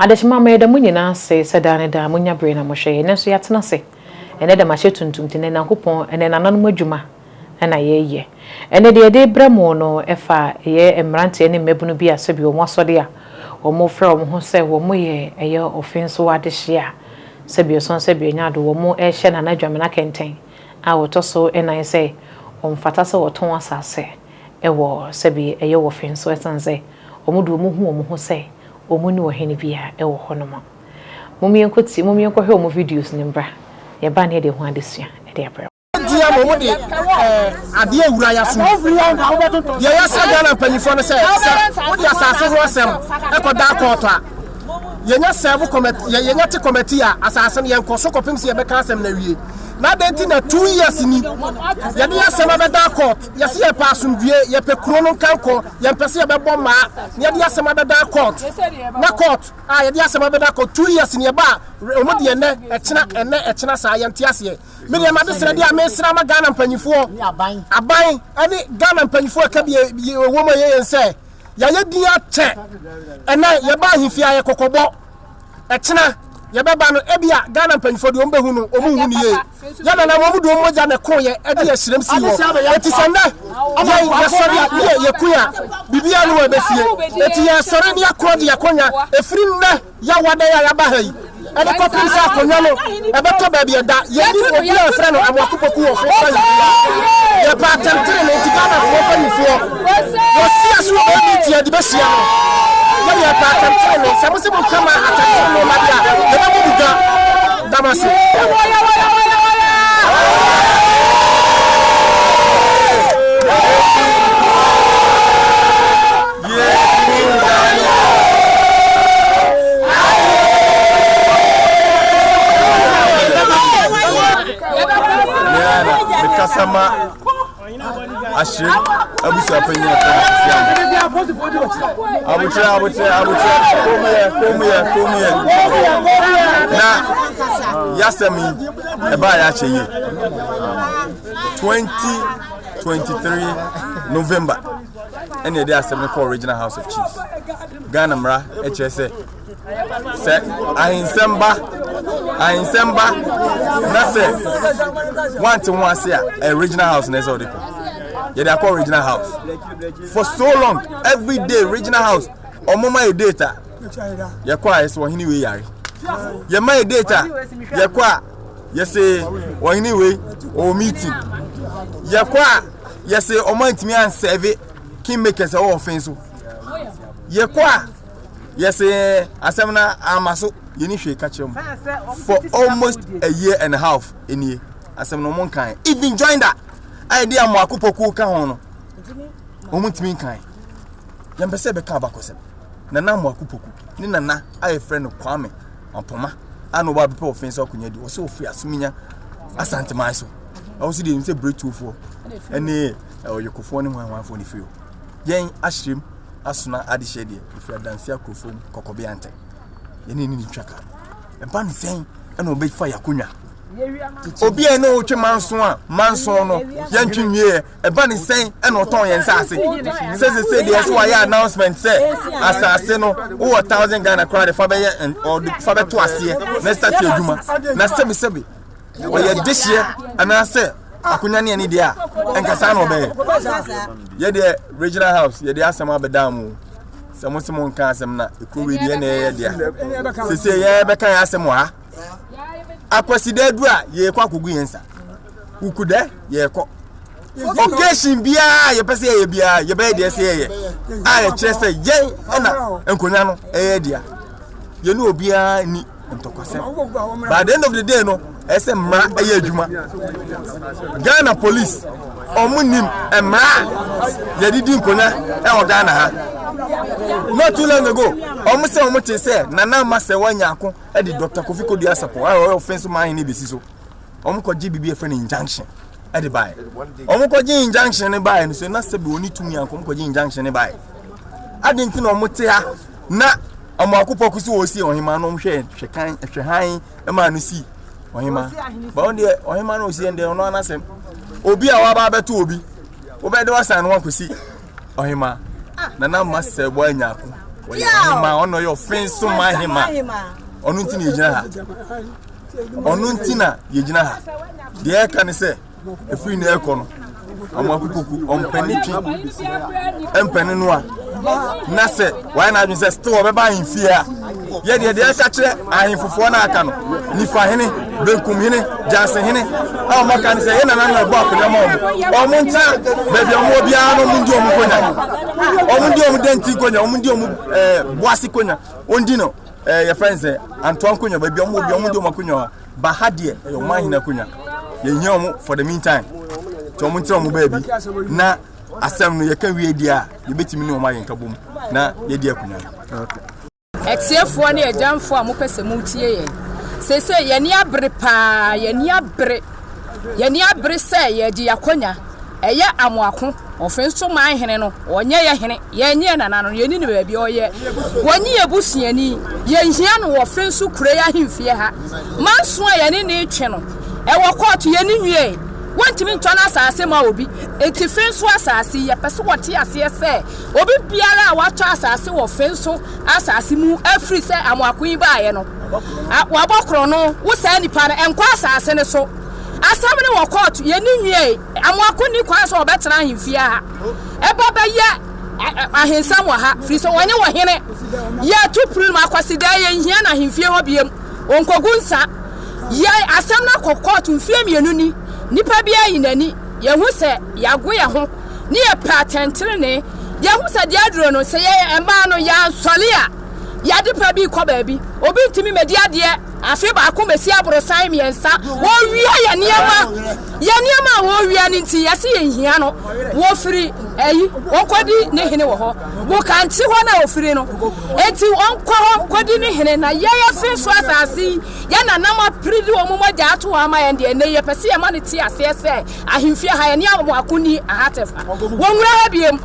adeshima me da munyina se sedane da munya brain na mo hwe ne so yatena se ene da ma hye tuntum tene nankopon ene nananom adwuma na ye ene de bramo no efa ye emrante ne mebunu bi asebi o mo asode a o mo fra o mo ho se wo mo ye eye Offinso adehia sebi so sebi nyado wo mo e hye na nadwamena kenten a woto so ena se o mfata se woton asase e wo sebi eye Offinso esanse o mo du mo hu o mo ho se o mo ni wo hene bia e wo honoma mumiyenkoti hwe o mo videos ne mbra ye ba ne de ho adesua e de abra dia mo de ade awura ya so ye ya sa Ghana panyifo no se wo dia asase ho asem e ko da court a ye nya serve committee ye nya te committee a asase no ye nkoso kopim se ye be ka asem na wie na denti na 2 years ni ye de asem abeda court ye se ye pa asumdue ye pe kuro no kanko ye mpese ye be bomma ye de asem abeda court na court ye de asem abeda court 2 years ni ye ba omo de ene e chena sa ye ntiase ye me de ma de sere de a me sere ma Ghana mpanyifo aban ani Ghana mpanyifo ka bi wo mo ye nse ya ye dia che ene ye ba hifia ye kokobo e chena ye beba no ebia Ghana mpanyifo de ombe hu no omu hu ni ye ya na mo do moja na kon ye e de ye hirem si wo eti sanda ye sori ye kuya bibia no we besie eti ye sori ni akodi ye konya efiri nne ya wada ya ba hai e de kopim sa konya no e beto ba bia da ye ni obi a frɛ no amoakopoku wo fo ye pa tentere no ti Ghana fo panyifo wo sia so o bi ti de besia no ye pa tentere no se mo se mo kama atentere no ma bia ye ba mo buga damase Kasama ashir abusu apenya komiye na yasemi eba ya cheye 2023 November ene dey asemi call Regional House of Chiefs Ghana mra HSA se ahinsemba na se want say a Regional House na so dey they call Regional House for so long every day Regional House omoma e data ye kwa is wo hini we yare ye ma e data ye kwa ye say wo hini we o meeting ye kwa ye say o man timi an serve kingmakers o Offinso ye kwa ye say asemna amaso ye ni hwe ka chem for almost a year and a half in here asem no mon kan even join that idea mo akopoku ka ho no o mutimi kan yambese be ka abakosem nana mo akopoku ni nana aye friend Kwame Ampoma ano ba be Offinso akunya di o se ofi asuminya asante mai so o se dey say breakthrough for ene oyekofo ni hwanfo ni fio yen ahyem asuna adehye de ifi adanse akofom kokobe ante yene ni twaka empa ni sen ena obe fa yakonya obi ene o twe manso no yantwinwie eba ni sen ena oton yen sase se dey so why announcement say asase no o 1000 Ghana crowd fa be or fa be to ase na start adwuma na sebi o ye dehye ana say akunya ne dia enkasa no be ye de Regional House ye de asema bedamu samusimo nka asem na ekowedi na ye dia sese ye be kan asem ha akwaside du a ye kwa kogu yensa ukude ye ko occasion bia ye pese ye bia ye be de se ye a ye kire se ye na enkonya no ye dia ye no obia ni ntokose by the end of the day no ese mra ye adwuma Ghana police omunim emra ye didi nkonya e Ghana ha not too long ago omuti say nana mase wanyako e di Dr. Kofi Kodia support Offinso man ni besi so omukoji bibi e friend injunction e di buy omukoji injunction ni buy no so na sebi oni tumi anko omukoji injunction ni buy adinti no omuti ha na omakopoku si osi ohima no hwe kan hwe han e ma no si ohima ba on de ohima no osi ende no anasem obi a wa ba beto obi obede wasan no wakosi ohima nana mase bo anyako Hima ono yo Offinso mahima. Onu nti na yegyina ha. Onu nti na yegyina ha. De kan say efiri na ekono. Amakukuku ompanitwi empene no a na se why na say still obeba ahimfie a ye de aka kire ahimfofo na aka no nifa hene benkum hene jansen hene a ma kan say ye na na gbo akona ma omo nta bebi omo bia no mundi omo konya omundi omo denti konya omundi omo boasi konya ondi no your friends Antoine konya bebi omo bi omundi omo konya ba hadie yo mahina konya ye hia omo for the meantime Tomunti mu baby na asem no ye ka wie dia ye betimi ne o ma yenka bom na ye dia kunya Etiefo ne ejamfo a mopese mutie ye sese ye ni abre pa ye ni abre se ye di yakonya eye amoako Offinso man hene no onye ye hene ye nye nana no ye ni ne baabi oye wonye ebusuani ye hia no Offinso kure ya himfie ha manso a ye ne twe no e wo court ye ni hwie Wantimi ntona asase ma obi enti Offinso asase ye pese wote ase se obi biara a wato asase wo Offinso asase mu afri se amoakon ba ye no wabokro no wo sa nipa na enkwa asase ne so asam ne wo court ye ni hwie amoakon ni kwa so obetena ahimfia ha eba ba ye ahensam wa ha fri so wonye wo hene ye tu prim akwasida ye hia na ahimfie ho biem onkogunsa ye asam na court mfie mienu ni nipa bia yinani ye hu se yago ye ho ni ye patentre ne ye hu se dia duro no se ye emba no ya sole a ya de pa bi ko ba bi obi ntimi medi ade afi ba ko mesi abrosan miensa wo wia ye niema wo wia ni nti ye se ye hia no wo firi ayi won kwadi ne hene wo ho wo kan ti ho na wo firi no enti won kwa ho kwadi ne hene na ye Offinso asasi ye na nama pridi wo mo ja ato ama ye de ne ye pese ye ma ne ti ase se ahimfia ha ye ne amoakoni ahatefa wo nwura ha biem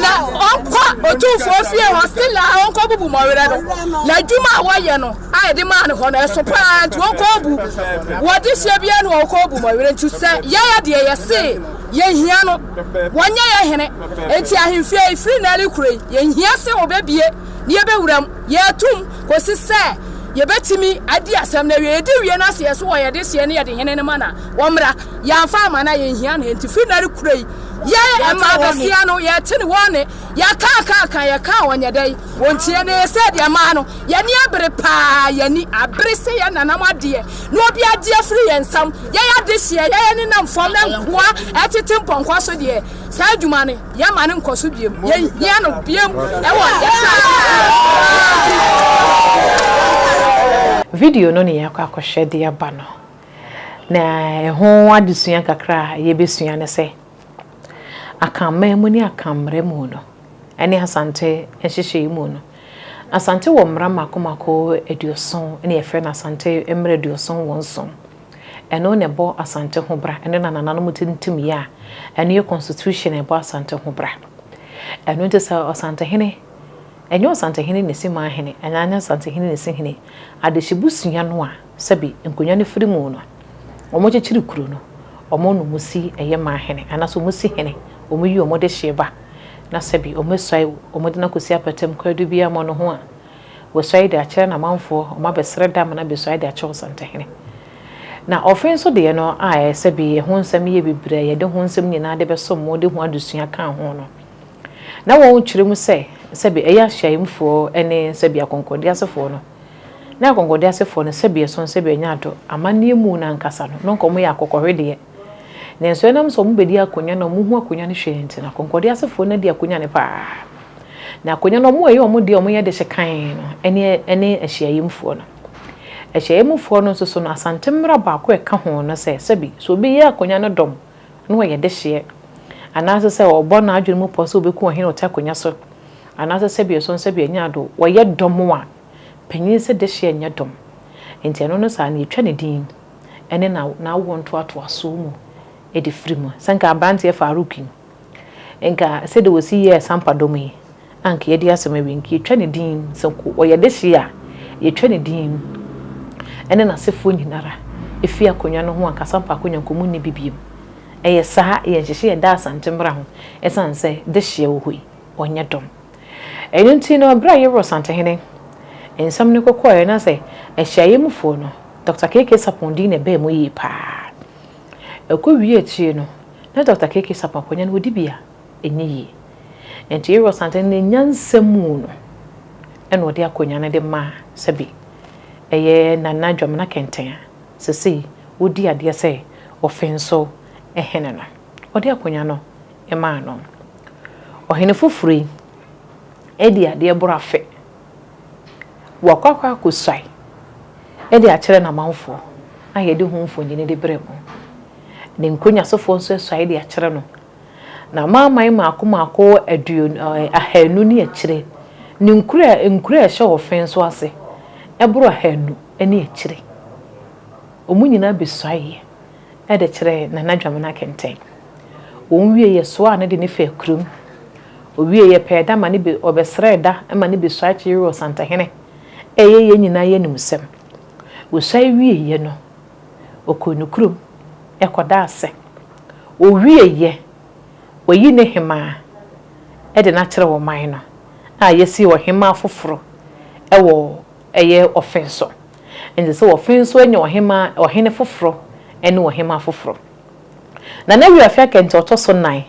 na onkwa otufo fie hostel a onkwa bubu mo were no na djuma wo ye no a de ma ne ho na so pa nti onkwa bu wo de hye bia no onkwa bu mo were nti se ye ya de ye se ye hia no wonye ye hene enti ahimfia ifri na ali kure ye hia se obebie ne ye bewuram ye tum kosi se ye betimi adi asem na wie edi wie na se so wo ye de se ne ye de hene ne mana wo mra ya fa ama na ye hia na enti fri na ali kure ye ema besia no ye tene wone ya ka ye ka wonye dai wontie ne se de ma no ye ne abre pa ye ni abre se ye nana made no obi ade afri ye nsam ye ya de hie ye ne nam fom na nkoa etete mponkwa so de sa adwuma ne ye ma ne nkoso biem ye hia no biem e wo video no ne yakwa akohwede ya ba no na ho adesua kakra ye besua ne se akama mu ni akamre mu no ene asante ehihye mu no asante wo mra makomako eduoson ene efre na asante emre eduoson wonson eno ne bo asante ho bra ene na nana no mutintim ya ene ye constitution e bo asante ho bra eno nte sa asante hene enyo asante hene ne sima hene anya asante hene ne hene adehibusua no a sabi enkonya ne firi mu no omo chechiri kuro no omo no musi eye ma hene anaso musi hene omo yi omo de sheba na sabi omo swai omo de na kosi apatem kwadu bia mo no ho a wo swai de akere na manfo omo besre dam na be swai de akere asante hene na Offinso de no a sabi ho nsam ye bibire ye de ho nsam nyina de be so mo de ho adusua kan ho no na wo kyeremu se sabi eya hyaimfo ene sabi akonkodi asefo no na akonkodi asefo no sabi eso sabi enyaado amane mu na nkasa no nkomo ya akokohwede na enso enam so mbedi akonya na mu hu akonya ne hwenti na akonkodi asefo na di akonya ne pa na akonya no mu eyi omo de omo ye de hyekan no ene ahyaimfo no ahyaimfo no so no asantemra ba ko eka ho no se sabi so bi ye akonya no dom no ye de hye anase se obo na adwene mu pose obeku ohene otakonya so anase se bi eso se bi enyaado wo ye dom a panyin se de hye nya dom enti eno no sa na etwa ne din ene na wo nto ato aso mu edi frimu sanka abante farukin enka se de wosi ye sampa domi anka ye di asema bi nki etwa ne din so ko wo ye de hye a ye twa ne din ene na sefo nyinara efi akonya no ho anka sampa akonya komu ne bibiem eye sa ye hye da asantembra ho esanse de hye wo hoi onye dom eno nti no bra ye Rosantehene ensam ne kokoye na se ehyaye mufo no Dr. KK Sapondi ne be mo yi pa ekowie tie no na Dr. KK Sapokonya no wodi bia enyi enti ye Rosantehene nyansemu no eno de akonya ne de ma sabi eye nana dwamna kenten sesi wodi ade se Offinso ehene no ode akonya no ema no ohene fufuri edi ade borafe wakwakwa kusai edi akere na manfo ayede hu mfonyine de bremo ne nkonya sofo nso esai de akere no na mamai maako ahanu ne akire ne nkura ehye Offinso ase eboro ahanu ene akire omunyina besai ede kire na nadwamna kenten onwie ye so a ne de ne fa krum owie ye peda ma ne be obesreda ma ne be so achi Rosantehene eye ye nyina ye nimsem wo sai wie ye no okonukrum ekoda ase owie ye oyi ne hema ede na kire wo man no a yesi wo hema foforo ewo eye Offinso ende so Offinso enye ohema ohene foforo ene ohema foforo na na wi afia kente otoso nan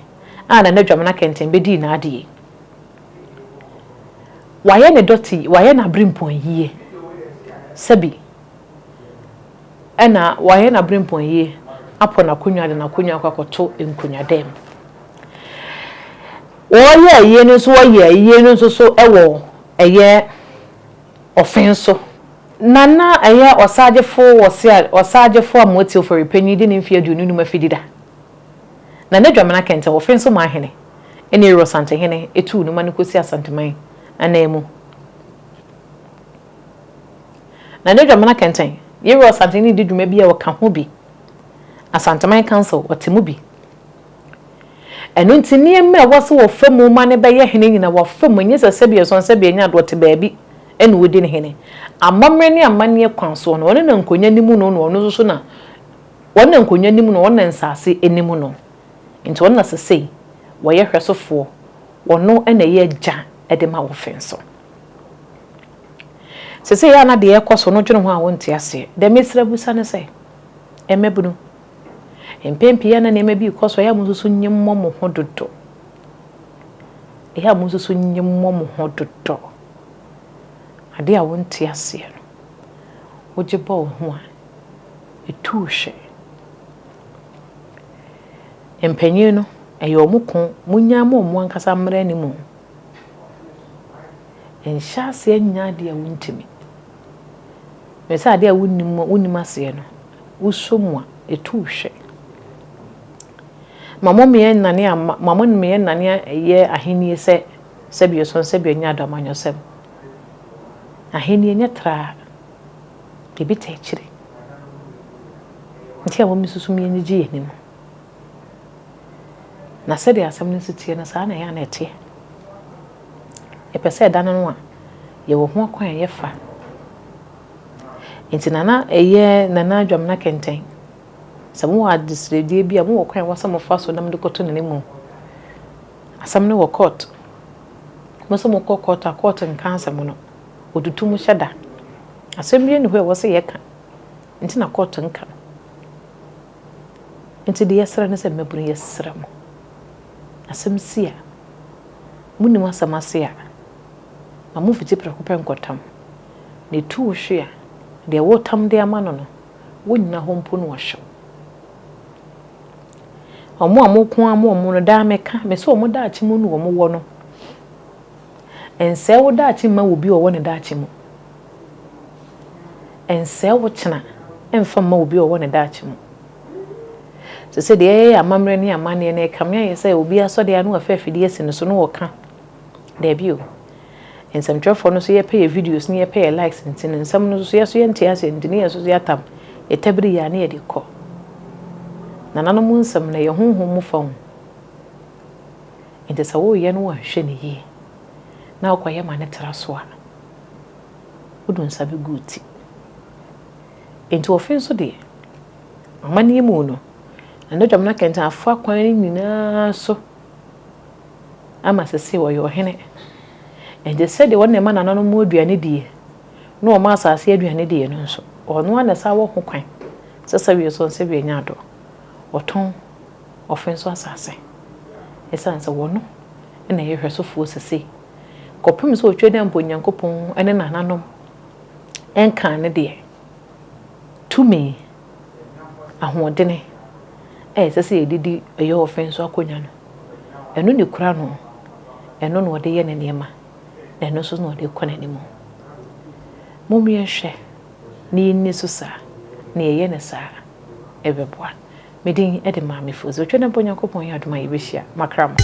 a na dwamna kenten bedi na ade waye ne doti waye na brimpon yie sabi ena waye na brimpon yie apo na kunwa de na kunwa akwakoto enkunwa dem oye yie no so oye yie no so ewo eye Offinso nana eye osagefo amoti for repenyi de ne mfia dunu numa fidida na dwamna kenten Offinso ma hene ene Rosantehene etu numa ne kosi asanteman anemu na dwamna kenten ye Rosantehene di dwuma bia waka ho bi asanteman council watemu bi eno nti niema wose wo famu ma ne beye hene nyina wo famu nyesa sebie son sebie nya do te baabi ene wodi ne hene amamre ne amane kwanso no wona na nkonya nimu no no so na wona nkonya nimu no wona nsase enimu no nti wona sesei wo ye hwesofo wono ene ye gya ede ma Offinso sesei ya na de ekoso no dwene ho a wonte ase de mesra busa ne se emebunu empempi ya na ne mebi koso ya mususu nyimmo mo hododo ya mususu nyimmo mo hododo ade a wonte ase no woje ba ho a etuhwe empanyi no eyo mukon munyamo mo ankasa mra ni mu enhyase anya de a wontimi mesa ade a wonnim ase no wosomu a etuhwe mamom ye nane ye ahenie se bi so se bi nya adamanyosem ahenie nya tra bibita echire ntia wo misusu mi nji enim na se de asem ne sitie na sa na ya na etie epese da no a ye wo ho akwan ye fa enti nana eye nana dwamna kenten samu adisredie bia mu wokwan wasam fa so nam de koto ne mu asam ne wo court mo so mo court nkan asam no odutum hyeda asem bia ne ho wo se ye ka enti na court nka enti de yesra ne se maburu yesra mo asem sia muni wasam asia amu fiti prekope nkotam ne tu hwe a de wotam de amano no wonna hompo no wahwe omo amoko amo no da meka me so omo da achimu no omo wo no ense wo da achima wo bi wo ne da achimu ense wo chena emfa ma wo bi wo ne da achimu se de amamre ne amane ne kamya ye se obi aso de anu afafidi esi no so no wo ka da bi o ensam twefo no so ye pay videos ne ye pay likes ntin ensam no so ye so ye ntia se ntini ye so ye tam etabiri ya ne ye de ko nanano mu nsam na ye honhom mu fa ho ente sa wo ye no hwe ne yi na okwaye ma ne tra so a udun sabe guti ente Offinso de amani mu no na dwamna kenta afa kwan nyina so ama sese wo ye ohene and they said the one man and no more aduane die no o ma asase aduane die no nso ono na sa wo ho kwan sesa wie so nse wie nya do oton Offinso asase esanse wono na ye hwesofo sese kopem so otwede mpo nyankopon ene nananom enkan ne de tumi ahoɔdene sese edidi eye Offinso akonya no eno ne kura no eno no de ye ne niema na eno so no de kɔ n'animu mumye hwɛ ni ni so sa na ye ne sa ebeboa medin ede maame fo so twede mpo nyankopon ya adoma ye behia makrama